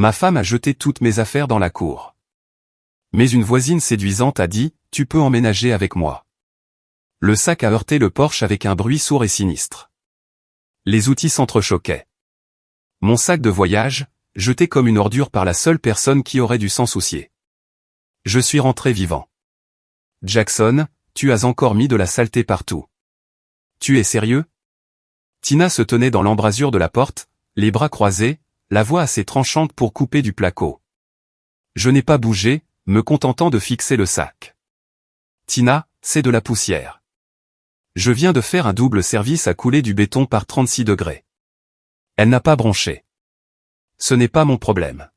Ma femme a jeté toutes mes affaires dans la cour. Mais une voisine séduisante a dit, « Tu peux emménager avec moi. » Le sac a heurté le porche avec un bruit sourd et sinistre. Les outils s'entrechoquaient. Mon sac de voyage, jeté comme une ordure par la seule personne qui aurait dû s'en soucier. Je suis rentré vivant. Jackson, tu as encore mis de la saleté partout. Tu es sérieux? Tina se tenait dans l'embrasure de la porte, les bras croisés, la voix assez tranchante pour couper du placo. Je n'ai pas bougé, me contentant de fixer le sac. Tina, c'est de la poussière. Je viens de faire un double service à couler du béton par 36 degrés. Elle n'a pas bronché. Ce n'est pas mon problème.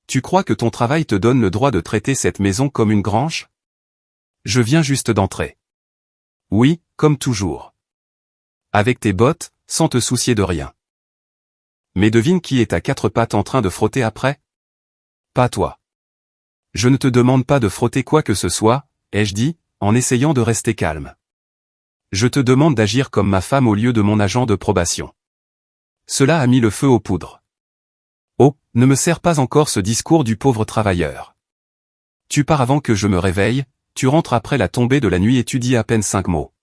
Tu crois que ton travail te donne le droit de traiter cette maison comme une grange? Je viens juste d'entrer. Oui, comme toujours. Avec tes bottes, sans te soucier de rien. Mais devine qui est à quatre pattes en train de frotter après? Pas toi. Je ne te demande pas de frotter quoi que ce soit, ai-je dit, en essayant de rester calme. Je te demande d'agir comme ma femme au lieu de mon agent de probation. Cela a mis le feu aux poudres. Oh, ne me sers pas encore ce discours du pauvre travailleur. Tu pars avant que je me réveille, tu rentres après la tombée de la nuit et tu dis à peine 5 mots.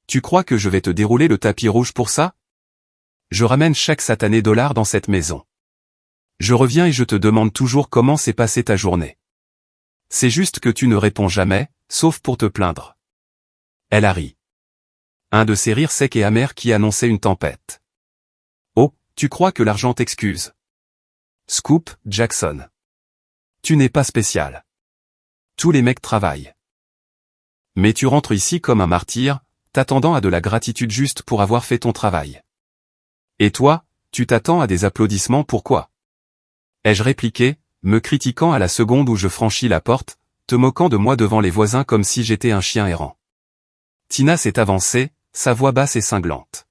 Tu crois que je vais te dérouler le tapis rouge pour ça? Je ramène chaque satané dollar dans cette maison. Je reviens et je te demande toujours comment s'est passée ta journée. C'est juste que tu ne réponds jamais, sauf pour te plaindre. Elle a ri. Un de ces rires secs et amers qui annonçait une tempête. Oh, tu crois que l'argent t'excuse? Scoop, Jackson. Tu n'es pas spécial. Tous les mecs travaillent. Mais tu rentres ici comme un martyr, t'attendant à de la gratitude juste pour avoir fait ton travail. Et toi, tu t'attends à des applaudissements pourquoi? Ai-je répliqué, me critiquant à la seconde où je franchis la porte, te moquant de moi devant les voisins comme si j'étais un chien errant. Tina s'est avancée, sa voix basse et cinglante.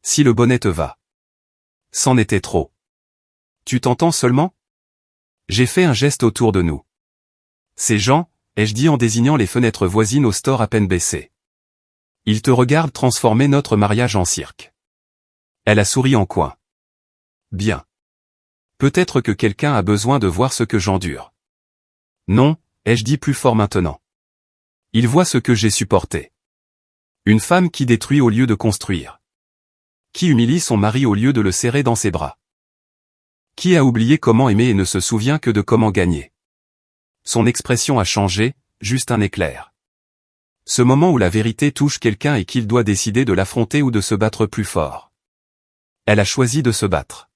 Si le bonnet te va. C'en était trop. Tu t'entends seulement? J'ai fait un geste autour de nous. Ces gens, ai-je dit en désignant les fenêtres voisines au store à peine baissées. Ils te regardent transformer notre mariage en cirque. Elle a souri en coin. Bien. Peut-être que quelqu'un a besoin de voir ce que j'endure. Non, ai-je dit plus fort maintenant. Il voit ce que j'ai supporté. Une femme qui détruit au lieu de construire. Qui humilie son mari au lieu de le serrer dans ses bras. Qui a oublié comment aimer et ne se souvient que de comment gagner. Son expression a changé, juste un éclair. Ce moment où la vérité touche quelqu'un et qu'il doit décider de l'affronter ou de se battre plus fort. Elle a choisi de se battre.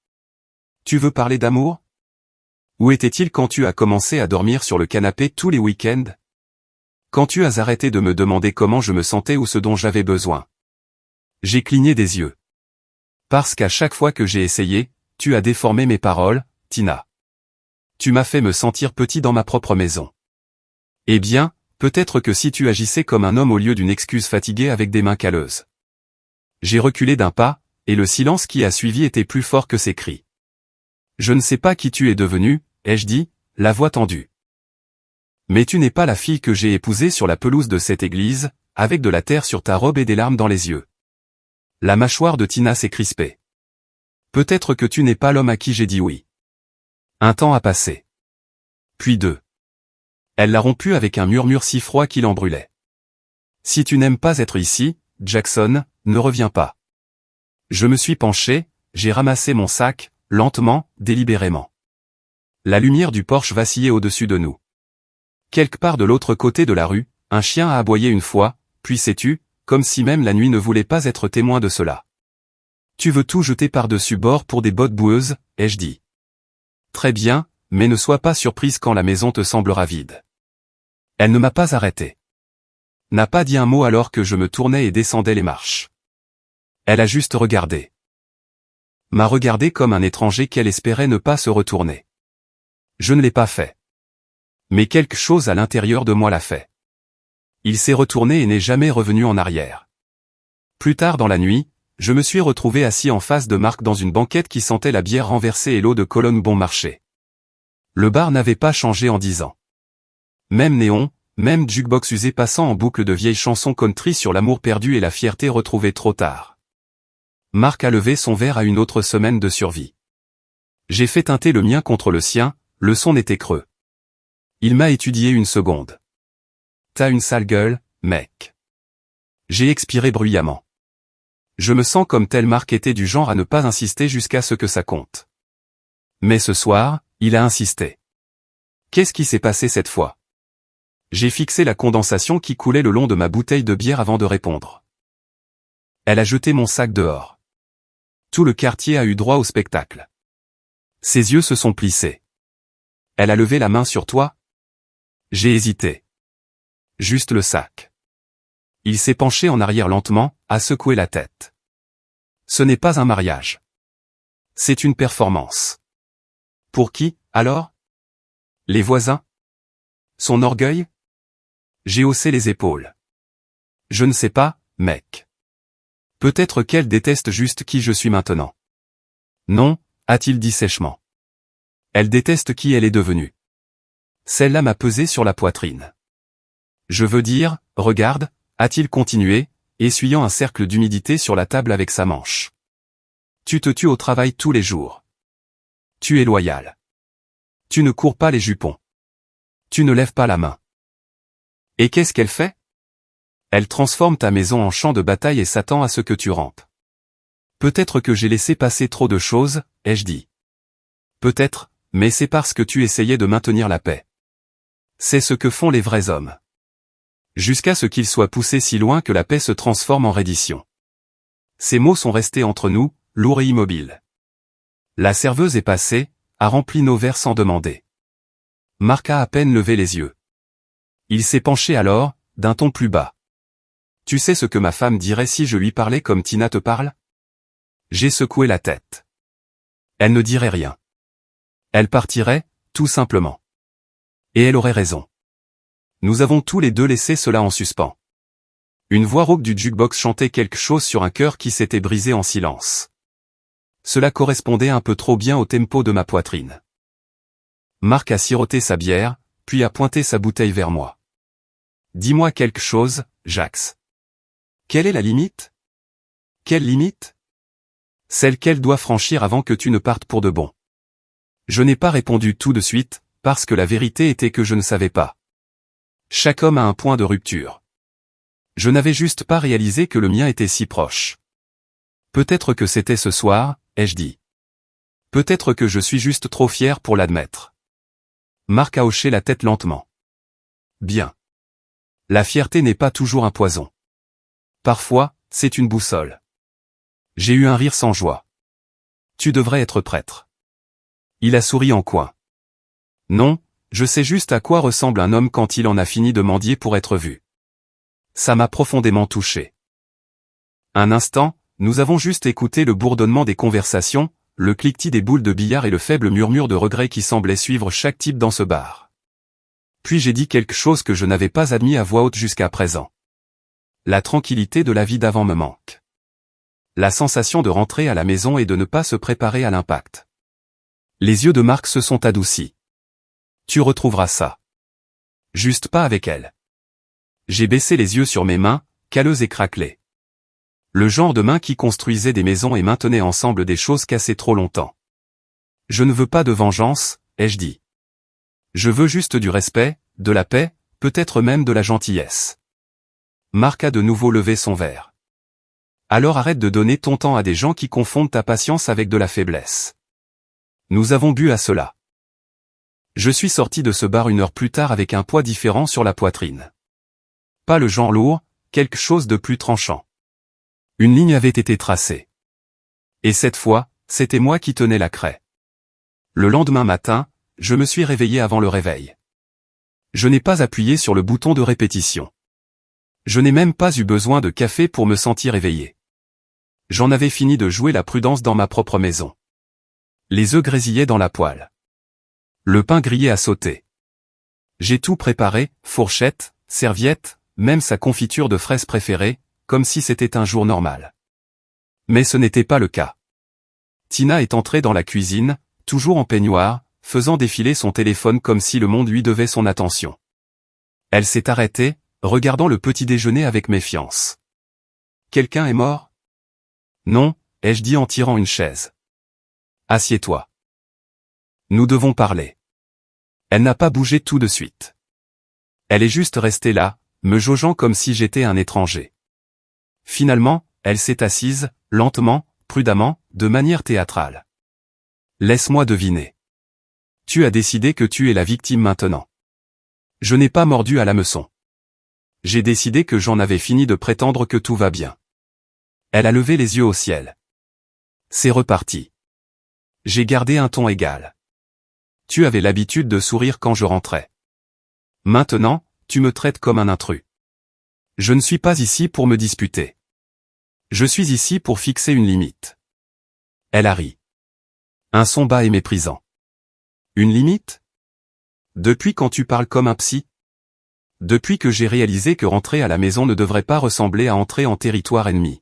Tu veux parler d'amour? Où était-il quand tu as commencé à dormir sur le canapé tous les week-ends? Quand tu as arrêté de me demander comment je me sentais ou ce dont j'avais besoin? J'ai cligné des yeux. Parce qu'à chaque fois que j'ai essayé, tu as déformé mes paroles, Tina. Tu m'as fait me sentir petit dans ma propre maison. Eh bien, peut-être que si tu agissais comme un homme au lieu d'une excuse fatiguée avec des mains calleuses. J'ai reculé d'un pas, et le silence qui a suivi était plus fort que ses cris. Je ne sais pas qui tu es devenu, ai-je dit, la voix tendue. Mais tu n'es pas la fille que j'ai épousée sur la pelouse de cette église, avec de la terre sur ta robe et des larmes dans les yeux. La mâchoire de Tina s'est crispée. Peut-être que tu n'es pas l'homme à qui j'ai dit oui. Un temps a passé. Puis 2. Elle l'a rompu avec un murmure si froid qu'il en brûlait. Si tu n'aimes pas être ici, Jackson, ne reviens pas. Je me suis penché, j'ai ramassé mon sac, lentement, délibérément. La lumière du porche vacillait au-dessus de nous. Quelque part de l'autre côté de la rue, un chien a aboyé une fois, puis sais-tu, comme si même la nuit ne voulait pas être témoin de cela. Tu veux tout jeter par-dessus bord pour des bottes boueuses, ai-je dit. Très bien, mais ne sois pas surprise quand la maison te semblera vide. Elle ne m'a pas arrêté. N'a pas dit un mot alors que je me tournais et descendais les marches. Elle a juste regardé. M'a regardé comme un étranger qu'elle espérait ne pas se retourner. Je ne l'ai pas fait. Mais quelque chose à l'intérieur de moi l'a fait. Il s'est retourné et n'est jamais revenu en arrière. Plus tard dans la nuit, je me suis retrouvé assis en face de Marc dans une banquette qui sentait la bière renversée et l'eau de Cologne bon marché. Le bar n'avait pas changé en 10 ans. Même néon, même jukebox usé passant en boucle de vieilles chansons country sur l'amour perdu et la fierté retrouvée trop tard. Marc a levé son verre à une autre semaine de survie. J'ai fait teinter le mien contre le sien, le son n'était creux. Il m'a étudié une seconde. T'as une sale gueule, mec. J'ai expiré bruyamment. Je me sens comme tel Marc était du genre à ne pas insister jusqu'à ce que ça compte. Mais ce soir, il a insisté. Qu'est-ce qui s'est passé cette fois? J'ai fixé la condensation qui coulait le long de ma bouteille de bière avant de répondre. Elle a jeté mon sac dehors. Tout le quartier a eu droit au spectacle. Ses yeux se sont plissés. Elle a levé la main sur toi? J'ai hésité. Juste le sac. Il s'est penché en arrière lentement, a secoué la tête. Ce n'est pas un mariage. C'est une performance. Pour qui, alors? Les voisins? Son orgueil? J'ai haussé les épaules. Je ne sais pas, mec. Peut-être qu'elle déteste juste qui je suis maintenant. Non, a-t-il dit sèchement. Elle déteste qui elle est devenue. Celle-là m'a pesé sur la poitrine. Je veux dire, regarde, a-t-il continué, essuyant un cercle d'humidité sur la table avec sa manche. Tu te tues au travail tous les jours. Tu es loyal. Tu ne cours pas les jupons. Tu ne lèves pas la main. Et qu'est-ce qu'elle fait? Elle transforme ta maison en champ de bataille et s'attend à ce que tu rampes. Peut-être que j'ai laissé passer trop de choses, ai-je dit. Peut-être, mais c'est parce que tu essayais de maintenir la paix. C'est ce que font les vrais hommes. Jusqu'à ce qu'ils soient poussés si loin que la paix se transforme en reddition. Ces mots sont restés entre nous, lourds et immobiles. La serveuse est passée, a rempli nos verres sans demander. Marc a à peine levé les yeux. Il s'est penché alors, d'un ton plus bas. Tu sais ce que ma femme dirait si je lui parlais comme Tina te parle? J'ai secoué la tête. Elle ne dirait rien. Elle partirait, tout simplement. Et elle aurait raison. Nous avons tous les deux laissé cela en suspens. Une voix rauque du jukebox chantait quelque chose sur un cœur qui s'était brisé en silence. Cela correspondait un peu trop bien au tempo de ma poitrine. Marc a siroté sa bière, puis a pointé sa bouteille vers moi. Dis-moi quelque chose, Jax. Quelle est la limite? Quelle limite? Celle qu'elle doit franchir avant que tu ne partes pour de bon. Je n'ai pas répondu tout de suite, parce que la vérité était que je ne savais pas. Chaque homme a un point de rupture. Je n'avais juste pas réalisé que le mien était si proche. Peut-être que c'était ce soir, ai-je dit. Peut-être que je suis juste trop fier pour l'admettre. Marc a hoché la tête lentement. Bien. La fierté n'est pas toujours un poison. Parfois, c'est une boussole. J'ai eu un rire sans joie. Tu devrais être prêtre. Il a souri en coin. Non, je sais juste à quoi ressemble un homme quand il en a fini de mendier pour être vu. Ça m'a profondément touché. Un instant, nous avons juste écouté le bourdonnement des conversations, le cliquetis des boules de billard et le faible murmure de regret qui semblait suivre chaque type dans ce bar. Puis j'ai dit quelque chose que je n'avais pas admis à voix haute jusqu'à présent. La tranquillité de la vie d'avant me manque. La sensation de rentrer à la maison et de ne pas se préparer à l'impact. Les yeux de Marc se sont adoucis. Tu retrouveras ça. Juste pas avec elle. J'ai baissé les yeux sur mes mains, calleuses et craquelées. Le genre de mains qui construisaient des maisons et maintenaient ensemble des choses cassées trop longtemps. Je ne veux pas de vengeance, ai-je dit. Je veux juste du respect, de la paix, peut-être même de la gentillesse. Marc a de nouveau levé son verre. Alors arrête de donner ton temps à des gens qui confondent ta patience avec de la faiblesse. Nous avons bu à cela. Je suis sorti de ce bar une heure plus tard avec un poids différent sur la poitrine. Pas le genre lourd, quelque chose de plus tranchant. Une ligne avait été tracée. Et cette fois, c'était moi qui tenais la craie. Le lendemain matin, je me suis réveillé avant le réveil. Je n'ai pas appuyé sur le bouton de répétition. Je n'ai même pas eu besoin de café pour me sentir éveillé. J'en avais fini de jouer la prudence dans ma propre maison. Les œufs grésillaient dans la poêle. Le pain grillé a sauté. J'ai tout préparé, fourchette, serviette, même sa confiture de fraises préférée, comme si c'était un jour normal. Mais ce n'était pas le cas. Tina est entrée dans la cuisine, toujours en peignoir, faisant défiler son téléphone comme si le monde lui devait son attention. Elle s'est arrêtée, regardant le petit déjeuner avec méfiance. Quelqu'un est mort? Non, ai-je dit en tirant une chaise. Assieds-toi. Nous devons parler. Elle n'a pas bougé tout de suite. Elle est juste restée là, me jaugeant comme si j'étais un étranger. Finalement, elle s'est assise, lentement, prudemment, de manière théâtrale. Laisse-moi deviner. Tu as décidé que tu es la victime maintenant. Je n'ai pas mordu à l'hameçon. J'ai décidé que j'en avais fini de prétendre que tout va bien. Elle a levé les yeux au ciel. C'est reparti. J'ai gardé un ton égal. Tu avais l'habitude de sourire quand je rentrais. Maintenant, tu me traites comme un intrus. Je ne suis pas ici pour me disputer. Je suis ici pour fixer une limite. Elle a ri. Un son bas et méprisant. Une limite? Depuis quand tu parles comme un psy? Depuis que j'ai réalisé que rentrer à la maison ne devrait pas ressembler à entrer en territoire ennemi.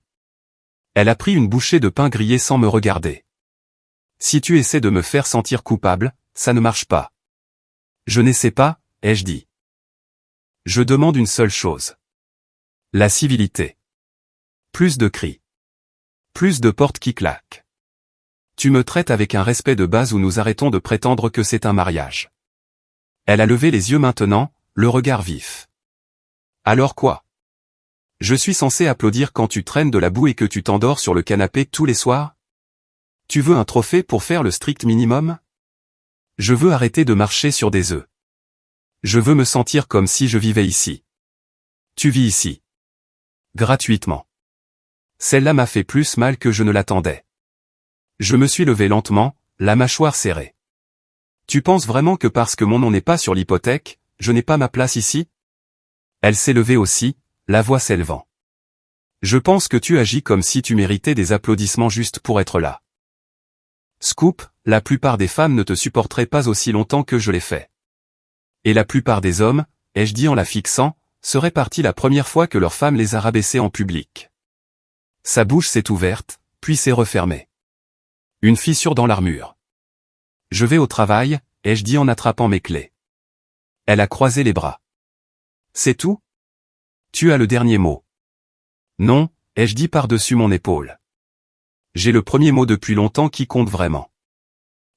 Elle a pris une bouchée de pain grillé sans me regarder. Si tu essaies de me faire sentir coupable, ça ne marche pas. Je n'essaie pas, ai-je dit. Je demande une seule chose. La civilité. Plus de cris. Plus de portes qui claquent. Tu me traites avec un respect de base ou nous arrêtons de prétendre que c'est un mariage. Elle a levé les yeux maintenant, le regard vif. Alors quoi? Je suis censé applaudir quand tu traînes de la boue et que tu t'endors sur le canapé tous les soirs? Tu veux un trophée pour faire le strict minimum? Je veux arrêter de marcher sur des œufs. Je veux me sentir comme si je vivais ici. Tu vis ici. Gratuitement. Celle-là m'a fait plus mal que je ne l'attendais. Je me suis levé lentement, la mâchoire serrée. Tu penses vraiment que parce que mon nom n'est pas sur l'hypothèque, je n'ai pas ma place ici? Elle s'est levée aussi, la voix s'élevant. Je pense que tu agis comme si tu méritais des applaudissements juste pour être là. Scoop, la plupart des femmes ne te supporteraient pas aussi longtemps que je l'ai fait. Et la plupart des hommes, ai-je dit en la fixant, seraient partis la première fois que leur femme les a rabaissés en public. Sa bouche s'est ouverte, puis s'est refermée. Une fissure dans l'armure. Je vais au travail, ai-je dit en attrapant mes clés. Elle a croisé les bras. C'est tout? Tu as le dernier mot. Non, ai-je dit par-dessus mon épaule. J'ai le premier mot depuis longtemps qui compte vraiment.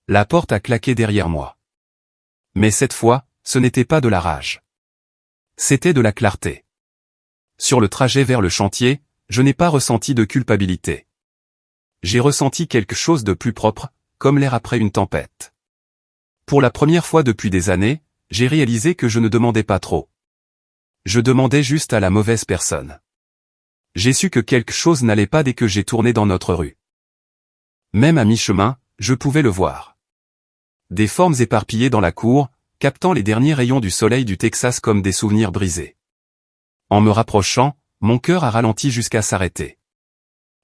La porte a claqué derrière moi. Mais cette fois, ce n'était pas de la rage. C'était de la clarté. Sur le trajet vers le chantier, je n'ai pas ressenti de culpabilité. J'ai ressenti quelque chose de plus propre, comme l'air après une tempête. Pour la première fois depuis des années, j'ai réalisé que je ne demandais pas trop. Je demandais juste à la mauvaise personne. J'ai su que quelque chose n'allait pas dès que j'ai tourné dans notre rue. Même à mi-chemin, je pouvais le voir. Des formes éparpillées dans la cour, captant les derniers rayons du soleil du Texas comme des souvenirs brisés. En me rapprochant, mon cœur a ralenti jusqu'à s'arrêter.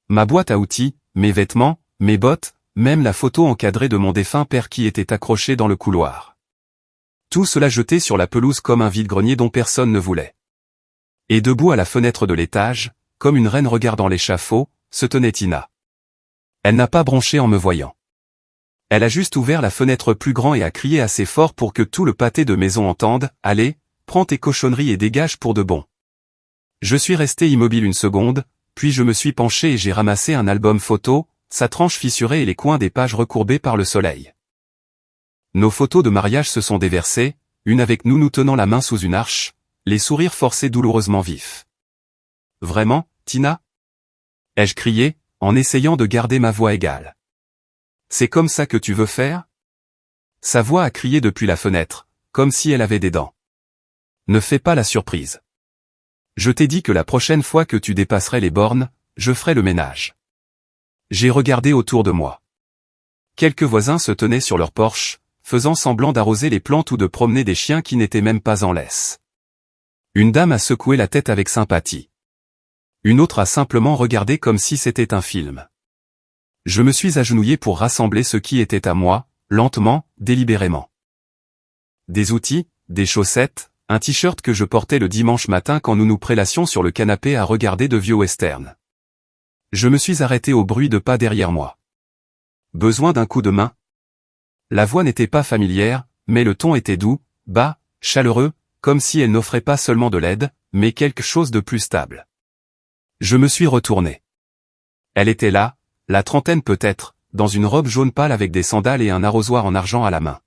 Ma boîte à outils, mes vêtements, mes bottes, même la photo encadrée de mon défunt père qui était accrochée dans le couloir. Tout cela jeté sur la pelouse comme un vide-grenier dont personne ne voulait. Et debout à la fenêtre de l'étage, comme une reine regardant l'échafaud, se tenait Tina. Elle n'a pas bronché en me voyant. Elle a juste ouvert la fenêtre plus grand et a crié assez fort pour que tout le pâté de maison entende, « Allez, prends tes cochonneries et dégage pour de bon. » Je suis resté immobile une seconde, puis je me suis penché et j'ai ramassé un album photo, sa tranche fissurée et les coins des pages recourbés par le soleil. Nos photos de mariage se sont déversées, une avec nous nous tenant la main sous une arche, les sourires forcés douloureusement vifs. « Vraiment, Tina ?» ai-je crié, en essayant de garder ma voix égale. « C'est comme ça que tu veux faire ?» Sa voix a crié depuis la fenêtre, comme si elle avait des dents. « Ne fais pas la surprise. Je t'ai dit que la prochaine fois que tu dépasserais les bornes, je ferai le ménage. » J'ai regardé autour de moi. Quelques voisins se tenaient sur leur porche, faisant semblant d'arroser les plantes ou de promener des chiens qui n'étaient même pas en laisse. Une dame a secoué la tête avec sympathie. Une autre a simplement regardé comme si c'était un film. Je me suis agenouillé pour rassembler ce qui était à moi, lentement, délibérément. Des outils, des chaussettes, un t-shirt que je portais le dimanche matin quand nous nous prélassions sur le canapé à regarder de vieux westerns. Je me suis arrêté au bruit de pas derrière moi. Besoin d'un coup de main? La voix n'était pas familière, mais le ton était doux, bas, chaleureux, comme si elle n'offrait pas seulement de l'aide, mais quelque chose de plus stable. Je me suis retourné. Elle était là, la trentaine peut-être, dans une robe jaune pâle avec des sandales et un arrosoir en argent à la main.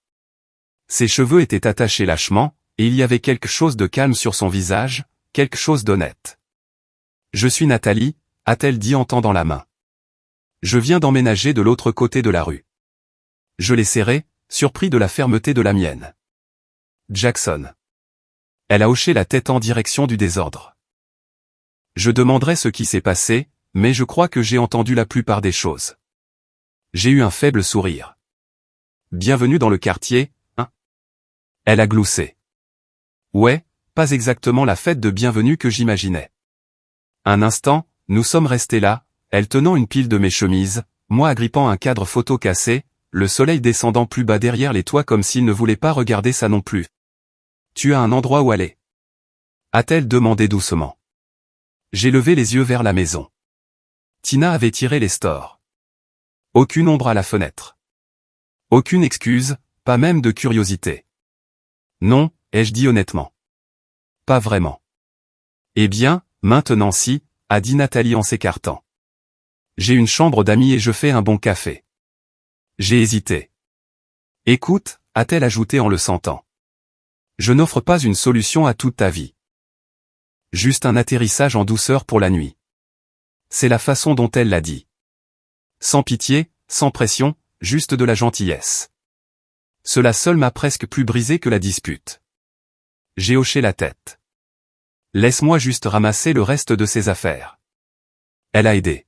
Ses cheveux étaient attachés lâchement, et il y avait quelque chose de calme sur son visage, quelque chose d'honnête. « Je suis Nathalie », a-t-elle dit en tendant la main. « Je viens d'emménager de l'autre côté de la rue. » Je l'ai serré, surpris de la fermeté de la mienne. « Jackson. » Elle a hoché la tête en direction du désordre. Je demanderai ce qui s'est passé, mais je crois que j'ai entendu la plupart des choses. J'ai eu un faible sourire. « Bienvenue dans le quartier, hein ?» Elle a gloussé. « Ouais, pas exactement la fête de bienvenue que j'imaginais. » Un instant, nous sommes restés là, elle tenant une pile de mes chemises, moi agrippant un cadre photo cassé, le soleil descendant plus bas derrière les toits comme s'il ne voulait pas regarder ça non plus. « Tu as un endroit où aller ?» a-t-elle demandé doucement. J'ai levé les yeux vers la maison. Tina avait tiré les stores. Aucune ombre à la fenêtre. Aucune excuse, pas même de curiosité. Non, ai-je dit honnêtement. Pas vraiment. Eh bien, maintenant si, a dit Nathalie en s'écartant. J'ai une chambre d'amis et je fais un bon café. J'ai hésité. Écoute, a-t-elle ajouté en le sentant. Je n'offre pas une solution à toute ta vie. Juste un atterrissage en douceur pour la nuit. C'est la façon dont elle l'a dit. Sans pitié, sans pression, juste de la gentillesse. Cela seul m'a presque plus brisé que la dispute. J'ai hoché la tête. Laisse-moi juste ramasser le reste de ses affaires. Elle a aidé.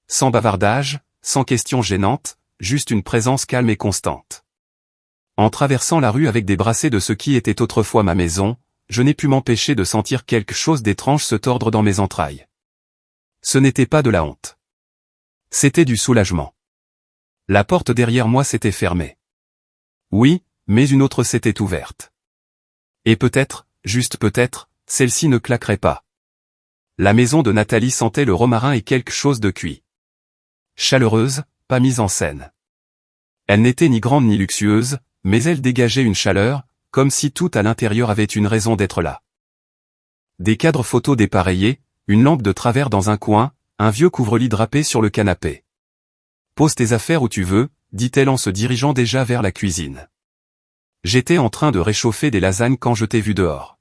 Sans bavardage, sans questions gênantes, juste une présence calme et constante. En traversant la rue avec des brassées de ce qui était autrefois ma maison, je n'ai pu m'empêcher de sentir quelque chose d'étrange se tordre dans mes entrailles. Ce n'était pas de la honte. C'était du soulagement. La porte derrière moi s'était fermée. Oui, mais une autre s'était ouverte. Et peut-être, juste peut-être, celle-ci ne claquerait pas. La maison de Nathalie sentait le romarin et quelque chose de cuit. Chaleureuse, pas mise en scène. Elle n'était ni grande ni luxueuse, mais elle dégageait une chaleur, comme si tout à l'intérieur avait une raison d'être là. Des cadres photos dépareillés, une lampe de travers dans un coin, un vieux couvre-lit drapé sur le canapé. « Pose tes affaires où tu veux », dit-elle en se dirigeant déjà vers la cuisine. J'étais en train de réchauffer des lasagnes quand je t'ai vu dehors.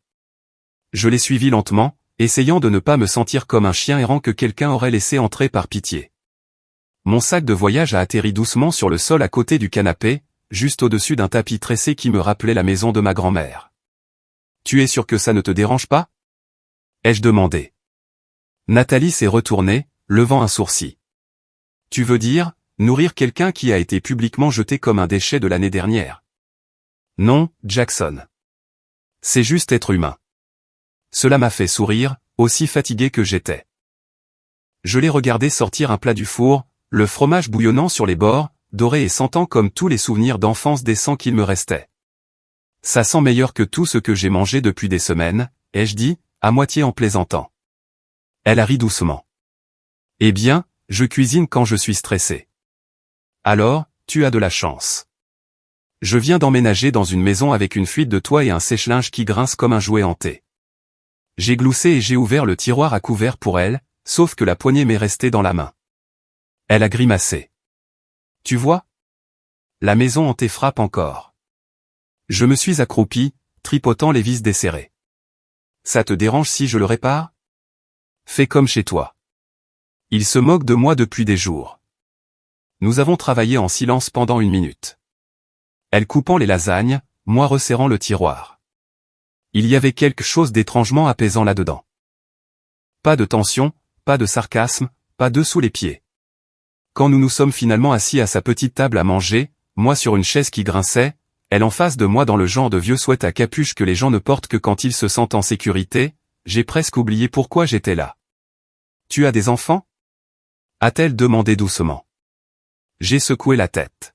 Je l'ai suivi lentement, essayant de ne pas me sentir comme un chien errant que quelqu'un aurait laissé entrer par pitié. Mon sac de voyage a atterri doucement sur le sol à côté du canapé, juste au-dessus d'un tapis tressé qui me rappelait la maison de ma grand-mère. « Tu es sûr que ça ne te dérange pas ?» ai-je demandé. Nathalie s'est retournée, levant un sourcil. « Tu veux dire, nourrir quelqu'un qui a été publiquement jeté comme un déchet de l'année dernière ?» Non, Jackson. C'est juste être humain. Cela m'a fait sourire, aussi fatigué que j'étais. Je l'ai regardé sortir un plat du four, le fromage bouillonnant sur les bords, doré et sentant comme tous les souvenirs d'enfance décents qu'il me restait. Ça sent meilleur que tout ce que j'ai mangé depuis des semaines, ai-je dit, à moitié en plaisantant. Elle a ri doucement. Eh bien, je cuisine quand je suis stressé. Alors, tu as de la chance. Je viens d'emménager dans une maison avec une fuite de toit et un sèche-linge qui grince comme un jouet hanté. J'ai gloussé et j'ai ouvert le tiroir à couvert pour elle, sauf que la poignée m'est restée dans la main. Elle a grimacé. Tu vois ? La maison hantée frappe encore. Je me suis accroupi, tripotant les vis desserrées. Ça te dérange si je le répare ? Fais comme chez toi. Il se moque de moi depuis des jours. Nous avons travaillé en silence pendant 1 minute. Elle coupant les lasagnes, moi resserrant le tiroir. Il y avait quelque chose d'étrangement apaisant là-dedans. Pas de tension, pas de sarcasme, pas dessous les pieds. Quand nous nous sommes finalement assis à sa petite table à manger, moi sur une chaise qui grinçait, elle en face de moi dans le genre de vieux sweat à capuche que les gens ne portent que quand ils se sentent en sécurité, j'ai presque oublié pourquoi j'étais là. « Tu as des enfants ?» a-t-elle demandé doucement. J'ai secoué la tête.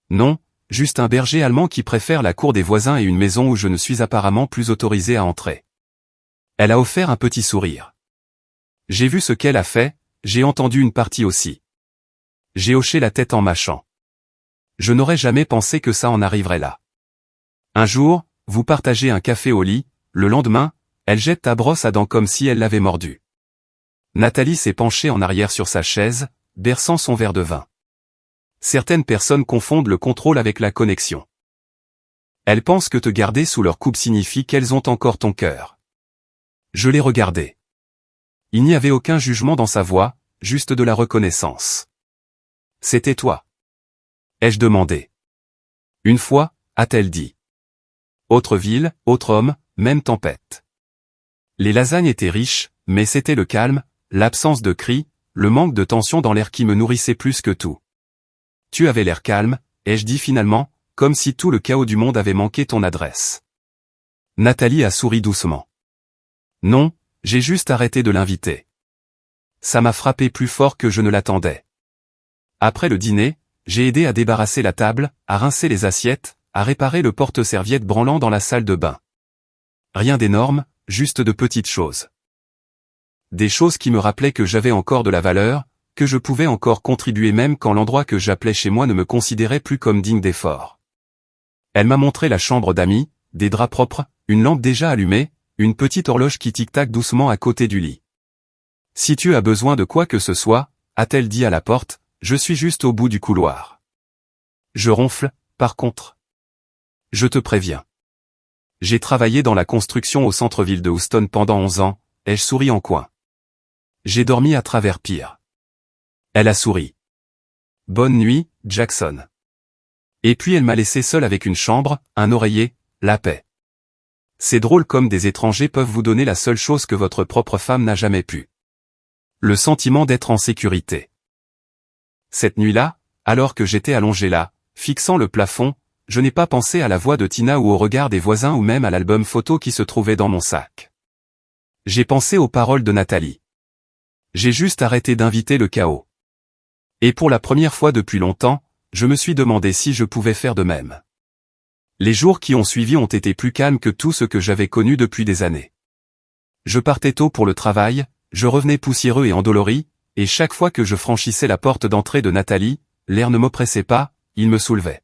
Non, juste un berger allemand qui préfère la cour des voisins et une maison où je ne suis apparemment plus autorisé à entrer. Elle a offert un petit sourire. J'ai vu ce qu'elle a fait, j'ai entendu une partie aussi. J'ai hoché la tête en mâchant. Je n'aurais jamais pensé que ça en arriverait là. Un jour, vous partagez un café au lit, le lendemain, elle jette ta brosse à dents comme si elle l'avait mordu. Nathalie s'est penchée en arrière sur sa chaise, berçant son verre de vin. Certaines personnes confondent le contrôle avec la connexion. Elles pensent que te garder sous leur coupe signifie qu'elles ont encore ton cœur. Je l'ai regardé. Il n'y avait aucun jugement dans sa voix, juste de la reconnaissance. C'était toi. Ai-je demandé. Une fois, a-t-elle dit. Autre ville, autre homme, même tempête. Les lasagnes étaient riches, mais c'était le calme, l'absence de cris, le manque de tension dans l'air qui me nourrissait plus que tout. Tu avais l'air calme, ai-je dit finalement, comme si tout le chaos du monde avait manqué ton adresse. Nathalie a souri doucement. Non, j'ai juste arrêté de l'inviter. Ça m'a frappé plus fort que je ne l'attendais. Après le dîner, j'ai aidé à débarrasser la table, à rincer les assiettes, à réparer le porte-serviettes branlant dans la salle de bain. Rien d'énorme, juste de petites choses. Des choses qui me rappelaient que j'avais encore de la valeur, que je pouvais encore contribuer même quand l'endroit que j'appelais chez moi ne me considérait plus comme digne d'effort. Elle m'a montré la chambre d'amis, des draps propres, une lampe déjà allumée, une petite horloge qui tic-tac doucement à côté du lit. Si tu as besoin de quoi que ce soit, a-t-elle dit à la porte, je suis juste au bout du couloir. Je ronfle, par contre. Je te préviens. J'ai travaillé dans la construction au centre-ville de Houston pendant 11 ans, ai-je souri en coin. J'ai dormi à travers pire. Elle a souri. Bonne nuit, Jackson. Et puis elle m'a laissé seul avec une chambre, un oreiller, la paix. C'est drôle comme des étrangers peuvent vous donner la seule chose que votre propre femme n'a jamais pu. Le sentiment d'être en sécurité. Cette nuit-là, alors que j'étais allongé là, fixant le plafond, je n'ai pas pensé à la voix de Tina ou au regard des voisins ou même à l'album photo qui se trouvait dans mon sac. J'ai pensé aux paroles de Nathalie. J'ai juste arrêté d'inviter le chaos. Et pour la première fois depuis longtemps, je me suis demandé si je pouvais faire de même. Les jours qui ont suivi ont été plus calmes que tout ce que j'avais connu depuis des années. Je partais tôt pour le travail, je revenais poussiéreux et endolori, et chaque fois que je franchissais la porte d'entrée de Nathalie, l'air ne m'oppressait pas, il me soulevait.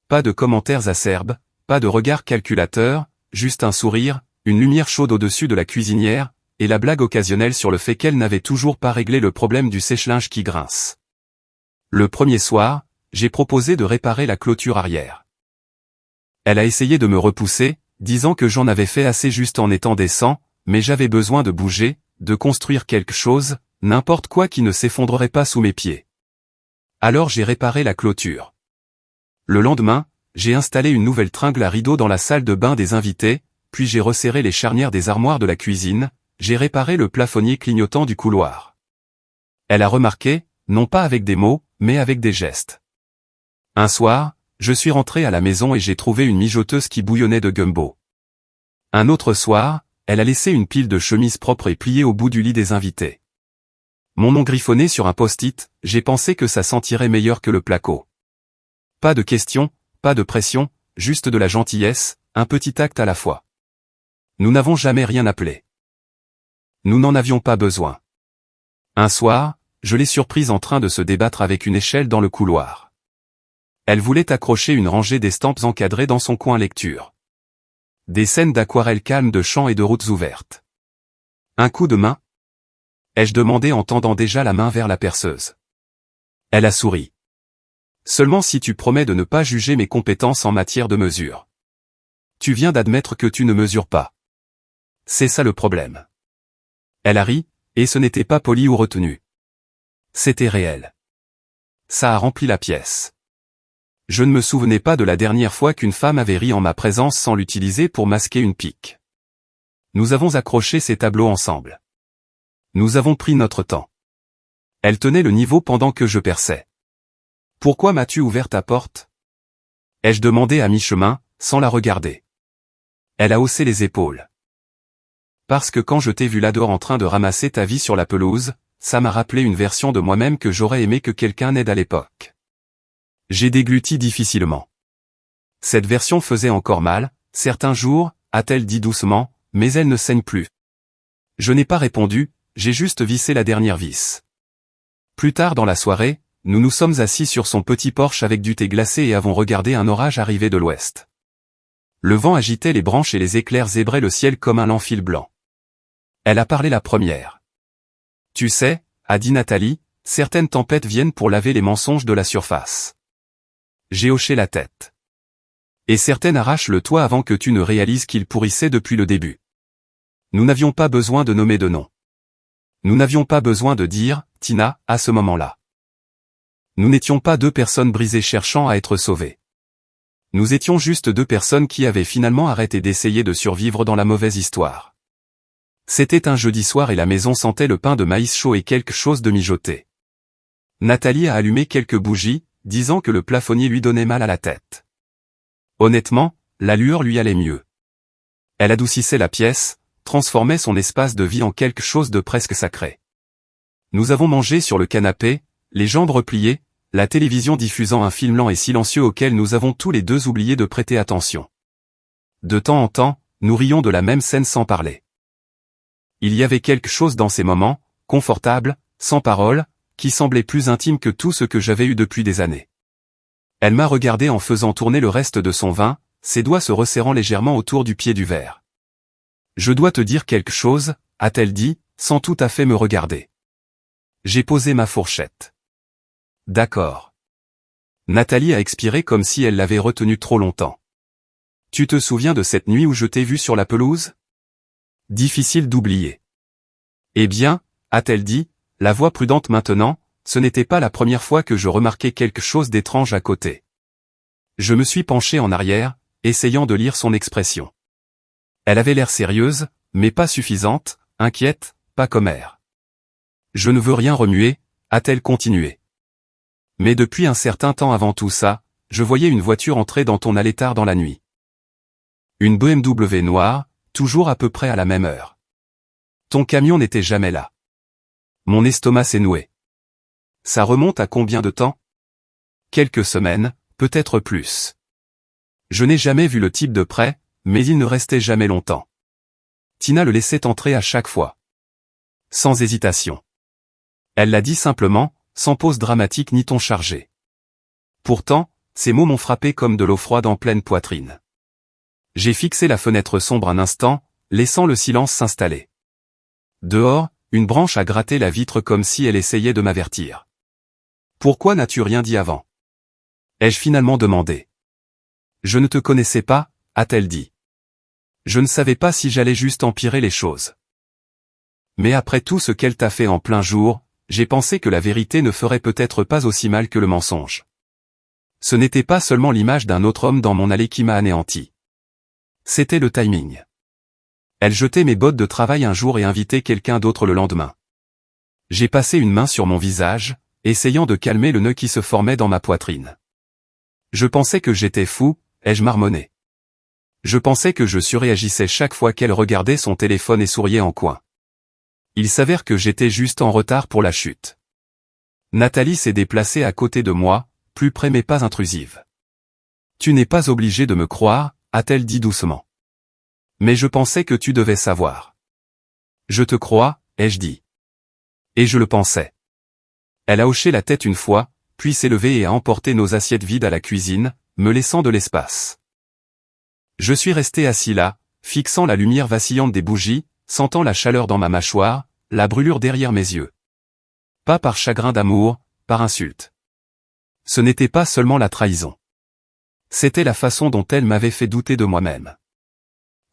Pas de commentaires acerbes, pas de regard calculateur, juste un sourire, une lumière chaude au-dessus de la cuisinière, et la blague occasionnelle sur le fait qu'elle n'avait toujours pas réglé le problème du sèche-linge qui grince. Le premier soir, j'ai proposé de réparer la clôture arrière. Elle a essayé de me repousser, disant que j'en avais fait assez juste en étant décent, mais j'avais besoin de bouger, de construire quelque chose, n'importe quoi qui ne s'effondrerait pas sous mes pieds. Alors j'ai réparé la clôture. Le lendemain, j'ai installé une nouvelle tringle à rideaux dans la salle de bain des invités, puis j'ai resserré les charnières des armoires de la cuisine, j'ai réparé le plafonnier clignotant du couloir. Elle a remarqué, non pas avec des mots, mais avec des gestes. Un soir, je suis rentré à la maison et j'ai trouvé une mijoteuse qui bouillonnait de gumbo. Un autre soir, elle a laissé une pile de chemises propres et pliées au bout du lit des invités. Mon nom griffonné sur un post-it, j'ai pensé que ça sentirait meilleur que le placo. Pas de questions, pas de pression, juste de la gentillesse, un petit acte à la fois. Nous n'avons jamais rien appelé. Nous n'en avions pas besoin. Un soir, je l'ai surprise en train de se débattre avec une échelle dans le couloir. Elle voulait accrocher une rangée d'estampes encadrées dans son coin lecture. Des scènes d'aquarelles calmes de champs et de routes ouvertes. Un coup de main? Ai-je demandé en tendant déjà la main vers la perceuse. Elle a souri. Seulement si tu promets de ne pas juger mes compétences en matière de mesure. Tu viens d'admettre que tu ne mesures pas. C'est ça le problème. Elle a ri, et ce n'était pas poli ou retenu. C'était réel. Ça a rempli la pièce. Je ne me souvenais pas de la dernière fois qu'une femme avait ri en ma présence sans l'utiliser pour masquer une pique. Nous avons accroché ces tableaux ensemble. Nous avons pris notre temps. Elle tenait le niveau pendant que je perçais. Pourquoi m'as-tu ouvert ta porte? Ai-je demandé à mi-chemin, sans la regarder. Elle a haussé les épaules. Parce que quand je t'ai vu là dehors en train de ramasser ta vie sur la pelouse, ça m'a rappelé une version de moi-même que j'aurais aimé que quelqu'un aide à l'époque. J'ai dégluti difficilement. Cette version faisait encore mal, certains jours, a-t-elle dit doucement, mais elle ne saigne plus. Je n'ai pas répondu, j'ai juste vissé la dernière vis. Plus tard dans la soirée, nous nous sommes assis sur son petit porche avec du thé glacé et avons regardé un orage arriver de l'ouest. Le vent agitait les branches et les éclairs zébraient le ciel comme un lent fil blanc. Elle a parlé la première. Tu sais, a dit Nathalie, certaines tempêtes viennent pour laver les mensonges de la surface. J'ai hoché la tête. Et certaines arrachent le toit avant que tu ne réalises qu'ils pourrissaient depuis le début. Nous n'avions pas besoin de nommer de nom. Nous n'avions pas besoin de dire « Tina » à ce moment-là. Nous n'étions pas deux personnes brisées cherchant à être sauvées. Nous étions juste deux personnes qui avaient finalement arrêté d'essayer de survivre dans la mauvaise histoire. C'était un jeudi soir et la maison sentait le pain de maïs chaud et quelque chose de mijoté. Nathalie a allumé quelques bougies, disant que le plafonnier lui donnait mal à la tête. Honnêtement, la lueur lui allait mieux. Elle adoucissait la pièce, transformait son espace de vie en quelque chose de presque sacré. Nous avons mangé sur le canapé, les jambes repliées, la télévision diffusant un film lent et silencieux auquel nous avons tous les deux oublié de prêter attention. De temps en temps, nous rions de la même scène sans parler. Il y avait quelque chose dans ces moments, confortables, sans parole, qui semblait plus intime que tout ce que j'avais eu depuis des années. Elle m'a regardé en faisant tourner le reste de son vin, ses doigts se resserrant légèrement autour du pied du verre. « Je dois te dire quelque chose » a-t-elle dit, sans tout à fait me regarder. J'ai posé ma fourchette. D'accord. Nathalie a expiré comme si elle l'avait retenu trop longtemps. Tu te souviens de cette nuit où je t'ai vu sur la pelouse? Difficile d'oublier. Eh bien, a-t-elle dit, la voix prudente maintenant, ce n'était pas la première fois que je remarquais quelque chose d'étrange à côté. Je me suis penché en arrière, essayant de lire son expression. Elle avait l'air sérieuse, mais pas suffisante, inquiète, pas commère. Je ne veux rien remuer, a-t-elle continué. Mais depuis un certain temps avant tout ça, je voyais une voiture entrer dans ton allée tard dans la nuit. Une BMW noire, toujours à peu près à la même heure. Ton camion n'était jamais là. Mon estomac s'est noué. Ça remonte à combien de temps? Quelques semaines, peut-être plus. Je n'ai jamais vu le type de près, mais il ne restait jamais longtemps. Tina le laissait entrer à chaque fois. Sans hésitation. Elle l'a dit simplement, sans pause dramatique ni ton chargé. Pourtant, ces mots m'ont frappé comme de l'eau froide en pleine poitrine. J'ai fixé la fenêtre sombre un instant, laissant le silence s'installer. Dehors, une branche a gratté la vitre comme si elle essayait de m'avertir. Pourquoi n'as-tu rien dit avant? Ai-je finalement demandé. Je ne te connaissais pas, a-t-elle dit. Je ne savais pas si j'allais juste empirer les choses. Mais après tout ce qu'elle t'a fait en plein jour, j'ai pensé que la vérité ne ferait peut-être pas aussi mal que le mensonge. Ce n'était pas seulement l'image d'un autre homme dans mon allée qui m'a anéanti. C'était le timing. Elle jetait mes bottes de travail un jour et invitait quelqu'un d'autre le lendemain. J'ai passé une main sur mon visage, essayant de calmer le nœud qui se formait dans ma poitrine. Je pensais que j'étais fou, ai-je marmonné. Je pensais que je surréagissais chaque fois qu'elle regardait son téléphone et souriait en coin. Il s'avère que j'étais juste en retard pour la chute. Nathalie s'est déplacée à côté de moi, plus près mais pas intrusive. Tu n'es pas obligé de me croire, a-t-elle dit doucement. Mais je pensais que tu devais savoir. Je te crois, ai-je dit. Et je le pensais. Elle a hoché la tête une fois, puis s'est levée et a emporté nos assiettes vides à la cuisine, me laissant de l'espace. Je suis resté assis là, fixant la lumière vacillante des bougies, sentant la chaleur dans ma mâchoire, la brûlure derrière mes yeux. Pas par chagrin d'amour, par insulte. Ce n'était pas seulement la trahison. C'était la façon dont elle m'avait fait douter de moi-même.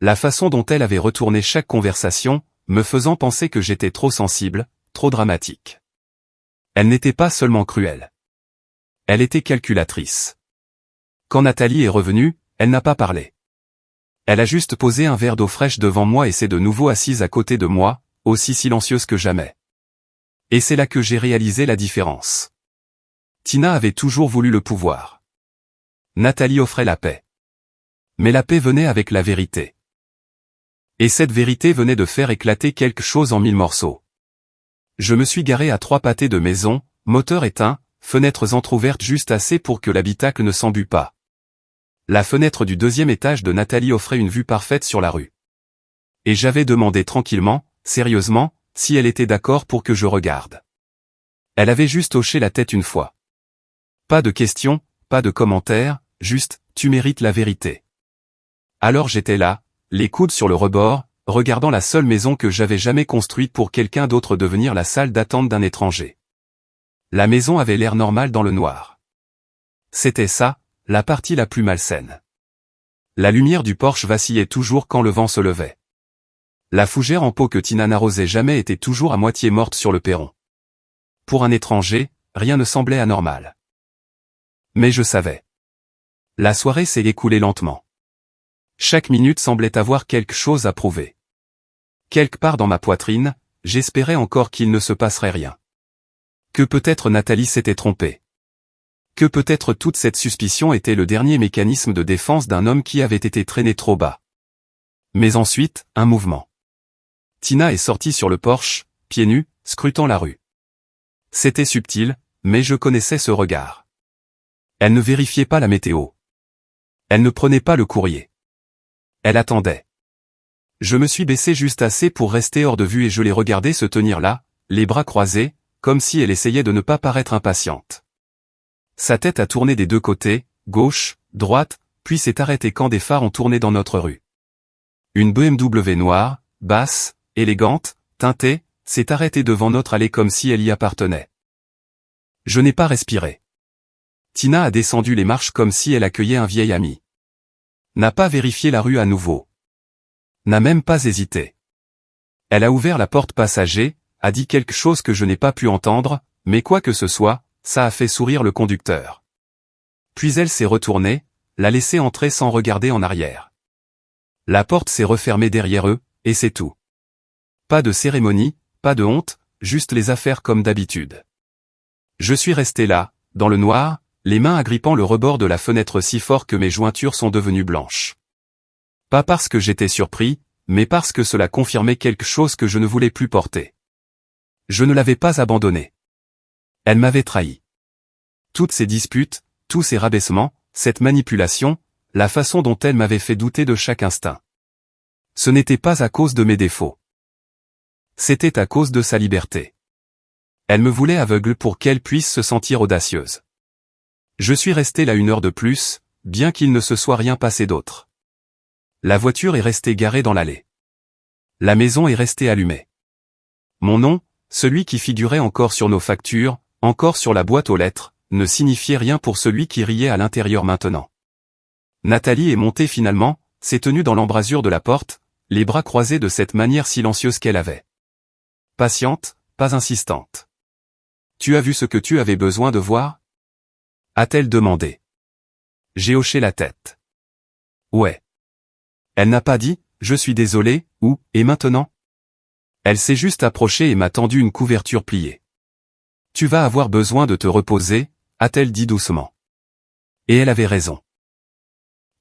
La façon dont elle avait retourné chaque conversation, me faisant penser que j'étais trop sensible, trop dramatique. Elle n'était pas seulement cruelle. Elle était calculatrice. Quand Nathalie est revenue, elle n'a pas parlé. Elle a juste posé un verre d'eau fraîche devant moi et s'est de nouveau assise à côté de moi, aussi silencieuse que jamais. Et c'est là que j'ai réalisé la différence. Tina avait toujours voulu le pouvoir. Nathalie offrait la paix. Mais la paix venait avec la vérité. Et cette vérité venait de faire éclater quelque chose en 1000 morceaux. Je me suis garé à 3 pâtés de maison, moteur éteint, fenêtres entr'ouvertes juste assez pour que l'habitacle ne s'embue pas. La fenêtre du 2e étage de Nathalie offrait une vue parfaite sur la rue. Et j'avais demandé tranquillement, sérieusement, si elle était d'accord pour que je regarde. Elle avait juste hoché la tête une fois. Pas de questions, pas de commentaires, juste, tu mérites la vérité. Alors j'étais là, les coudes sur le rebord, regardant la seule maison que j'avais jamais construite pour quelqu'un d'autre devenir la salle d'attente d'un étranger. La maison avait l'air normal dans le noir. C'était ça, la partie la plus malsaine. La lumière du porche vacillait toujours quand le vent se levait. La fougère en pot que Tina n'arrosait jamais était toujours à moitié morte sur le perron. Pour un étranger, rien ne semblait anormal. Mais je savais. La soirée s'est écoulée lentement. Chaque minute semblait avoir quelque chose à prouver. Quelque part dans ma poitrine, j'espérais encore qu'il ne se passerait rien. Que peut-être Nathalie s'était trompée. Que peut-être toute cette suspicion était le dernier mécanisme de défense d'un homme qui avait été traîné trop bas. Mais ensuite, un mouvement. Tina est sortie sur le porche, pieds nus, scrutant la rue. C'était subtil, mais je connaissais ce regard. Elle ne vérifiait pas la météo. Elle ne prenait pas le courrier. Elle attendait. Je me suis baissé juste assez pour rester hors de vue et je l'ai regardée se tenir là, les bras croisés, comme si elle essayait de ne pas paraître impatiente. Sa tête a tourné des deux côtés, gauche, droite, puis s'est arrêtée quand des phares ont tourné dans notre rue. Une BMW noire, basse, élégante, teintée, s'est arrêtée devant notre allée comme si elle y appartenait. Je n'ai pas respiré. Tina a descendu les marches comme si elle accueillait un vieil ami. N'a pas vérifié la rue à nouveau. N'a même pas hésité. Elle a ouvert la porte passager, a dit quelque chose que je n'ai pas pu entendre, mais quoi que ce soit, ça a fait sourire le conducteur. Puis elle s'est retournée, l'a laissé entrer sans regarder en arrière. La porte s'est refermée derrière eux, et c'est tout. Pas de cérémonie, pas de honte, juste les affaires comme d'habitude. Je suis resté là, dans le noir, les mains agrippant le rebord de la fenêtre si fort que mes jointures sont devenues blanches. Pas parce que j'étais surpris, mais parce que cela confirmait quelque chose que je ne voulais plus porter. Je ne l'avais pas abandonnée. Elle m'avait trahi. Toutes ces disputes, tous ces rabaissements, cette manipulation, la façon dont elle m'avait fait douter de chaque instinct. Ce n'était pas à cause de mes défauts. C'était à cause de sa liberté. Elle me voulait aveugle pour qu'elle puisse se sentir audacieuse. Je suis resté là 1 heure de plus, bien qu'il ne se soit rien passé d'autre. La voiture est restée garée dans l'allée. La maison est restée allumée. Mon nom, celui qui figurait encore sur nos factures, encore sur la boîte aux lettres, ne signifiait rien pour celui qui riait à l'intérieur maintenant. Nathalie est montée finalement, s'est tenue dans l'embrasure de la porte, les bras croisés de cette manière silencieuse qu'elle avait. Patiente, pas insistante. « Tu as vu ce que tu avais besoin de voir ?» a-t-elle demandé. J'ai hoché la tête. Ouais. Elle n'a pas dit « Je suis désolé » ou « Et maintenant ?» Elle s'est juste approchée et m'a tendu une couverture pliée. « Tu vas avoir besoin de te reposer » a-t-elle dit doucement. Et elle avait raison.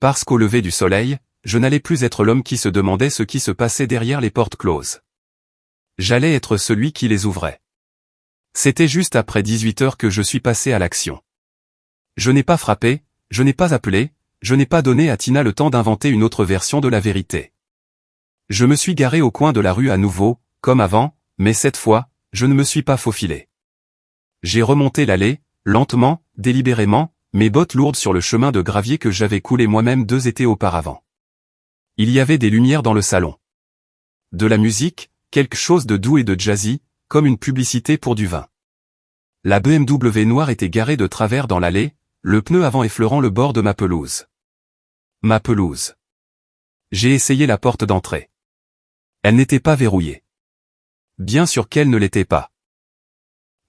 Parce qu'au lever du soleil, je n'allais plus être l'homme qui se demandait ce qui se passait derrière les portes closes. J'allais être celui qui les ouvrait. C'était juste après 18 heures que je suis passé à l'action. Je n'ai pas frappé, je n'ai pas appelé, je n'ai pas donné à Tina le temps d'inventer une autre version de la vérité. Je me suis garé au coin de la rue à nouveau, comme avant, mais cette fois, je ne me suis pas faufilé. J'ai remonté l'allée, lentement, délibérément, mes bottes lourdes sur le chemin de gravier que j'avais coulé moi-même 2 étés auparavant. Il y avait des lumières dans le salon. De la musique, quelque chose de doux et de jazzy, comme une publicité pour du vin. La BMW noire était garée de travers dans l'allée, le pneu avant effleurant le bord de ma pelouse. Ma pelouse. J'ai essayé la porte d'entrée. Elle n'était pas verrouillée. Bien sûr qu'elle ne l'était pas.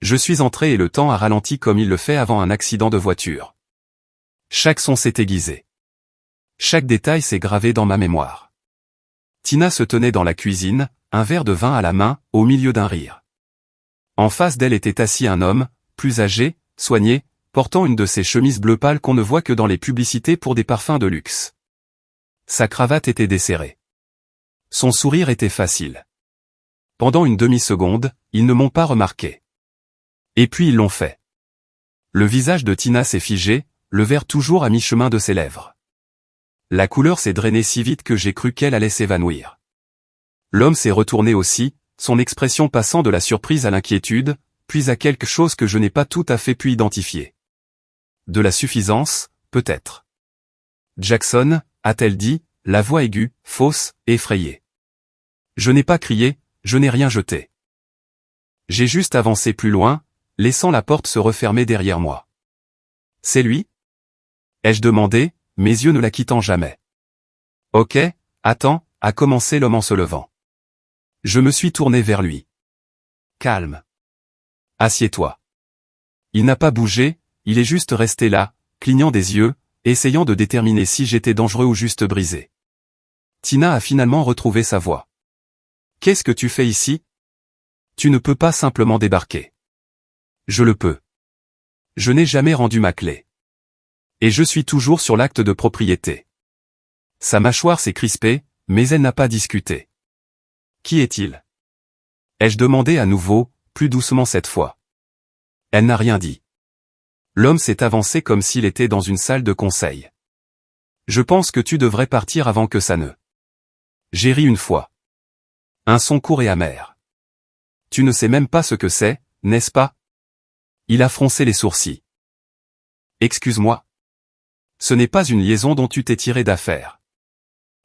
Je suis entré et le temps a ralenti comme il le fait avant un accident de voiture. Chaque son s'est aiguisé. Chaque détail s'est gravé dans ma mémoire. Tina se tenait dans la cuisine, un verre de vin à la main, au milieu d'un rire. En face d'elle était assis un homme, plus âgé, soigné, portant une de ces chemises bleu pâle qu'on ne voit que dans les publicités pour des parfums de luxe. Sa cravate était desserrée. Son sourire était facile. Pendant une demi-seconde, ils ne m'ont pas remarqué. Et puis ils l'ont fait. Le visage de Tina s'est figé, le verre toujours à mi-chemin de ses lèvres. La couleur s'est drainée si vite que j'ai cru qu'elle allait s'évanouir. L'homme s'est retourné aussi, son expression passant de la surprise à l'inquiétude, puis à quelque chose que je n'ai pas tout à fait pu identifier. De la suffisance, peut-être. Jackson, a-t-elle dit, la voix aiguë, fausse, effrayée. Je n'ai pas crié, je n'ai rien jeté. J'ai juste avancé plus loin, laissant la porte se refermer derrière moi. C'est lui? Ai-je demandé, mes yeux ne la quittant jamais. Ok, attends, a commencé l'homme en se levant. Je me suis tourné vers lui. Calme. Assieds-toi. Il n'a pas bougé, il est juste resté là, clignant des yeux, essayant de déterminer si j'étais dangereux ou juste brisé. Tina a finalement retrouvé sa voix. Qu'est-ce que tu fais ici? Tu ne peux pas simplement débarquer. Je le peux. Je n'ai jamais rendu ma clé. Et je suis toujours sur l'acte de propriété. Sa mâchoire s'est crispée, mais elle n'a pas discuté. Qui est-il? Ai-je demandé à nouveau, plus doucement cette fois. Elle n'a rien dit. L'homme s'est avancé comme s'il était dans une salle de conseil. Je pense que tu devrais partir avant que ça ne. J'ai ri une fois. Un son court et amer. Tu ne sais même pas ce que c'est, n'est-ce pas? Il a froncé les sourcils. Excuse-moi. Ce n'est pas une liaison dont tu t'es tiré d'affaire.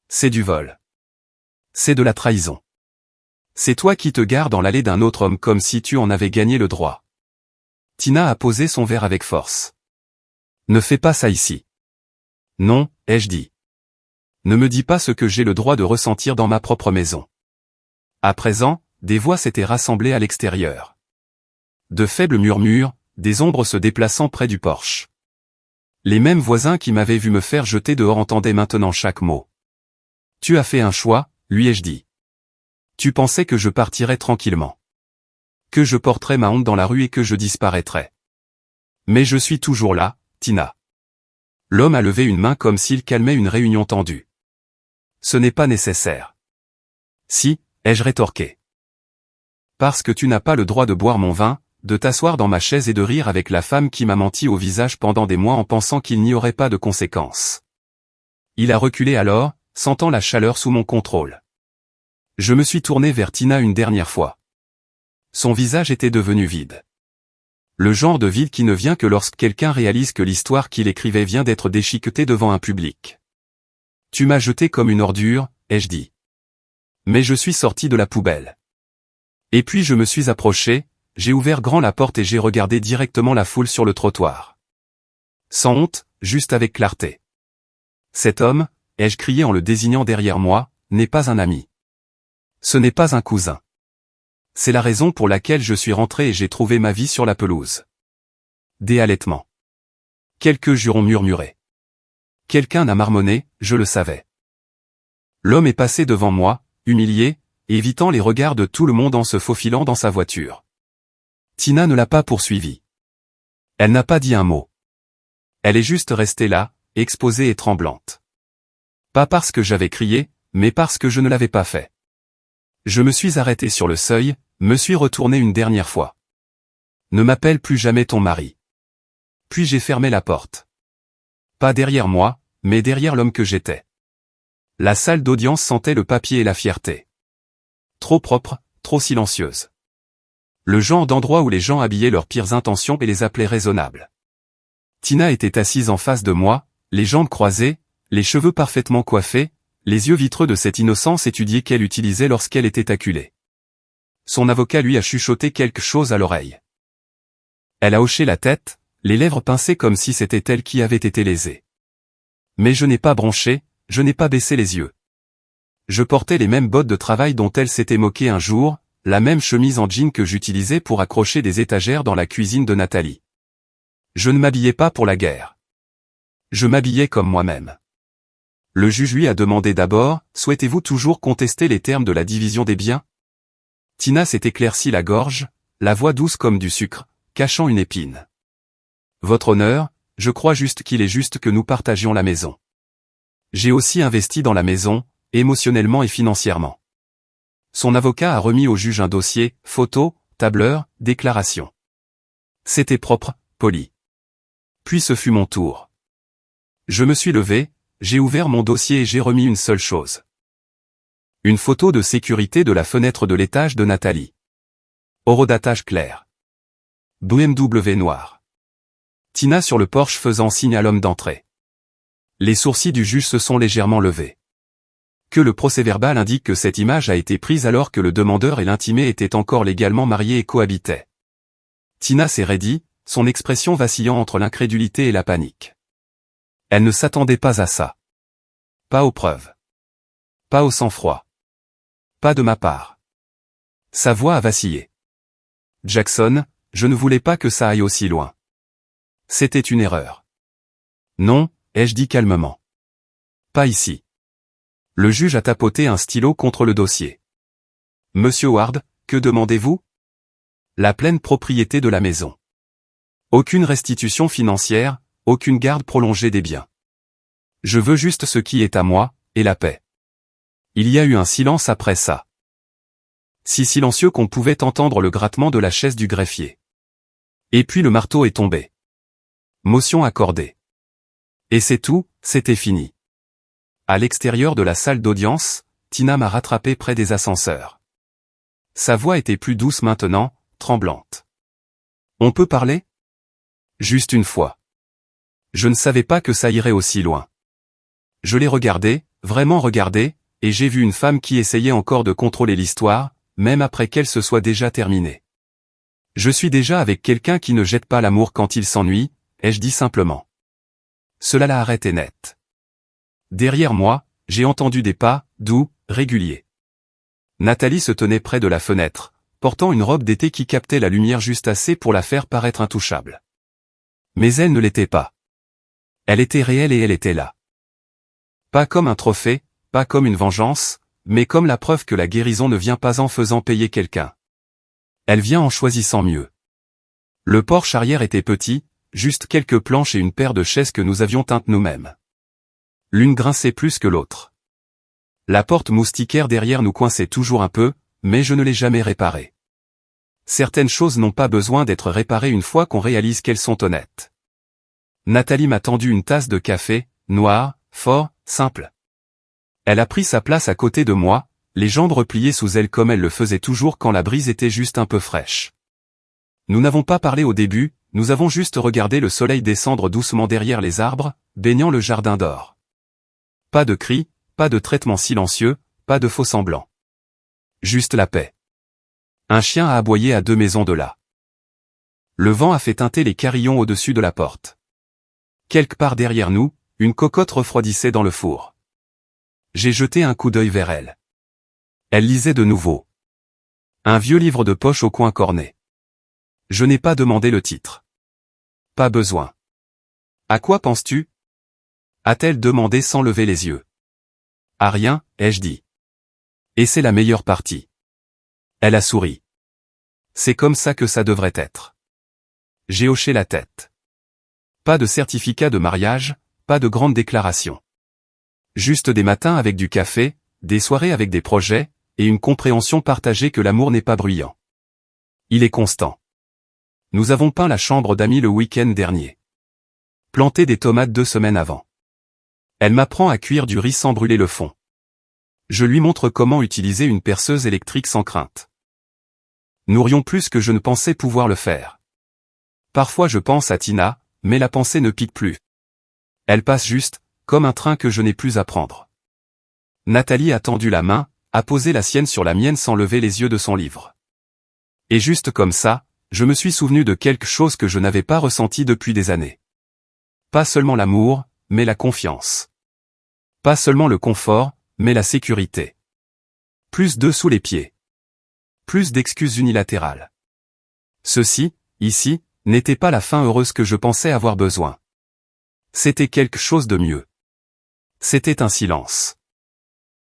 C'est du vol. C'est de la trahison. C'est toi qui te gares dans l'allée d'un autre homme comme si tu en avais gagné le droit. Tina a posé son verre avec force. Ne fais pas ça ici. Non, ai-je dit. Ne me dis pas ce que j'ai le droit de ressentir dans ma propre maison. À présent, des voix s'étaient rassemblées à l'extérieur. De faibles murmures, des ombres se déplaçant près du porche. Les mêmes voisins qui m'avaient vu me faire jeter dehors entendaient maintenant chaque mot. Tu as fait un choix, lui ai-je dit. Tu pensais que je partirais tranquillement. Que je porterais ma honte dans la rue et que je disparaîtrais. Mais je suis toujours là, Tina. L'homme a levé une main comme s'il calmait une réunion tendue. Ce n'est pas nécessaire. Si, ai-je rétorqué. Parce que tu n'as pas le droit de boire mon vin, de t'asseoir dans ma chaise et de rire avec la femme qui m'a menti au visage pendant des mois en pensant qu'il n'y aurait pas de conséquences. Il a reculé alors, sentant la chaleur sous mon contrôle. Je me suis tourné vers Tina une dernière fois. Son visage était devenu vide. Le genre de vide qui ne vient que lorsque quelqu'un réalise que l'histoire qu'il écrivait vient d'être déchiquetée devant un public. Tu m'as jeté comme une ordure, ai-je dit. Mais je suis sorti de la poubelle. Et puis je me suis approché, j'ai ouvert grand la porte et j'ai regardé directement la foule sur le trottoir. Sans honte, juste avec clarté. Cet homme, ai-je crié en le désignant derrière moi, n'est pas un ami. Ce n'est pas un cousin. C'est la raison pour laquelle je suis rentré et j'ai trouvé ma vie sur la pelouse. Des halètements. Quelques jurons murmurés. Quelqu'un a marmonné, je le savais. L'homme est passé devant moi, humilié, évitant les regards de tout le monde en se faufilant dans sa voiture. Tina ne l'a pas poursuivi. Elle n'a pas dit un mot. Elle est juste restée là, exposée et tremblante. Pas parce que j'avais crié, mais parce que je ne l'avais pas fait. Je me suis arrêté sur le seuil, me suis retourné une dernière fois. Ne m'appelle plus jamais ton mari. Puis j'ai fermé la porte. Pas derrière moi, mais derrière l'homme que j'étais. La salle d'audience sentait le papier et la fierté. Trop propre, trop silencieuse. Le genre d'endroit où les gens habillaient leurs pires intentions et les appelaient raisonnables. Tina était assise en face de moi, les jambes croisées, les cheveux parfaitement coiffés, les yeux vitreux de cette innocence étudiée qu'elle utilisait lorsqu'elle était acculée. Son avocat lui a chuchoté quelque chose à l'oreille. Elle a hoché la tête, les lèvres pincées comme si c'était elle qui avait été lésée. Mais je n'ai pas bronché, je n'ai pas baissé les yeux. Je portais les mêmes bottes de travail dont elle s'était moquée un jour, la même chemise en jean que j'utilisais pour accrocher des étagères dans la cuisine de Nathalie. Je ne m'habillais pas pour la guerre. Je m'habillais comme moi-même. Le juge lui a demandé d'abord, souhaitez-vous toujours contester les termes de la division des biens? Tina s'est éclaircie la gorge, la voix douce comme du sucre, cachant une épine. Votre honneur, je crois juste qu'il est juste que nous partagions la maison. J'ai aussi investi dans la maison, émotionnellement et financièrement. Son avocat a remis au juge un dossier, photo, tableur, déclaration. C'était propre, poli. Puis ce fut mon tour. Je me suis levé, j'ai ouvert mon dossier et j'ai remis une seule chose. Une photo de sécurité de la fenêtre de l'étage de Nathalie. Horodatage clair. BMW noir. Tina sur le porche faisant signe à l'homme d'entrée. Les sourcils du juge se sont légèrement levés. Que le procès-verbal indique que cette image a été prise alors que le demandeur et l'intimé étaient encore légalement mariés et cohabitaient. Tina s'est raidie, son expression vacillant entre l'incrédulité et la panique. Elle ne s'attendait pas à ça. Pas aux preuves. Pas au sang-froid. Pas de ma part. Sa voix a vacillé. Jackson, je ne voulais pas que ça aille aussi loin. C'était une erreur. Non, ai-je dit calmement. Pas ici. Le juge a tapoté un stylo contre le dossier. Monsieur Ward, que demandez-vous? La pleine propriété de la maison. Aucune restitution financière, aucune garde prolongée des biens. Je veux juste ce qui est à moi, et la paix. Il y a eu un silence après ça. Si silencieux qu'on pouvait entendre le grattement de la chaise du greffier. Et puis le marteau est tombé. Motion accordée. Et c'est tout, c'était fini. À l'extérieur de la salle d'audience, Tina m'a rattrapé près des ascenseurs. Sa voix était plus douce maintenant, tremblante. On peut parler? Juste une fois. Je ne savais pas que ça irait aussi loin. Je l'ai regardé, vraiment regardé, et j'ai vu une femme qui essayait encore de contrôler l'histoire, même après qu'elle se soit déjà terminée. Je suis déjà avec quelqu'un qui ne jette pas l'amour quand il s'ennuie, ai-je dit simplement. Cela l'a arrêté net. Derrière moi, j'ai entendu des pas, doux, réguliers. Nathalie se tenait près de la fenêtre, portant une robe d'été qui captait la lumière juste assez pour la faire paraître intouchable. Mais elle ne l'était pas. Elle était réelle et elle était là. Pas comme un trophée, pas comme une vengeance, mais comme la preuve que la guérison ne vient pas en faisant payer quelqu'un. Elle vient en choisissant mieux. Le porche arrière était petit, juste quelques planches et une paire de chaises que nous avions teintes nous-mêmes. L'une grinçait plus que l'autre. La porte moustiquaire derrière nous coinçait toujours un peu, mais je ne l'ai jamais réparée. Certaines choses n'ont pas besoin d'être réparées une fois qu'on réalise qu'elles sont honnêtes. Nathalie m'a tendu une tasse de café, noir, fort, simple. Elle a pris sa place à côté de moi, les jambes repliées sous elle comme elle le faisait toujours quand la brise était juste un peu fraîche. Nous n'avons pas parlé au début, nous avons juste regardé le soleil descendre doucement derrière les arbres, baignant le jardin d'or. Pas de cris, pas de traitement silencieux, pas de faux semblants. Juste la paix. Un chien a aboyé à 2 maisons de là. Le vent a fait teinter les carillons au-dessus de la porte. Quelque part derrière nous, une cocotte refroidissait dans le four. J'ai jeté un coup d'œil vers elle. Elle lisait de nouveau. Un vieux livre de poche au coin corné. Je n'ai pas demandé le titre. Pas besoin. À quoi penses-tu? A-t-elle demandé sans lever les yeux. À rien, ai-je dit. Et c'est la meilleure partie. Elle a souri. C'est comme ça que ça devrait être. J'ai hoché la tête. Pas de certificat de mariage, pas de grande déclaration. Juste des matins avec du café, des soirées avec des projets, et une compréhension partagée que l'amour n'est pas bruyant. Il est constant. Nous avons peint la chambre d'amis le week-end dernier. Planté des tomates 2 semaines avant. Elle m'apprend à cuire du riz sans brûler le fond. Je lui montre comment utiliser une perceuse électrique sans crainte. Nous rions plus que je ne pensais pouvoir le faire. Parfois je pense à Tina, mais la pensée ne pique plus. Elle passe juste, comme un train que je n'ai plus à prendre. Nathalie a tendu la main, a posé la sienne sur la mienne sans lever les yeux de son livre. Et juste comme ça, je me suis souvenu de quelque chose que je n'avais pas ressenti depuis des années. Pas seulement l'amour, mais la confiance. Pas seulement le confort, mais la sécurité. Plus d'œufs sous les pieds. Plus d'excuses unilatérales. Ceci, ici, n'était pas la fin heureuse que je pensais avoir besoin. C'était quelque chose de mieux. C'était un silence.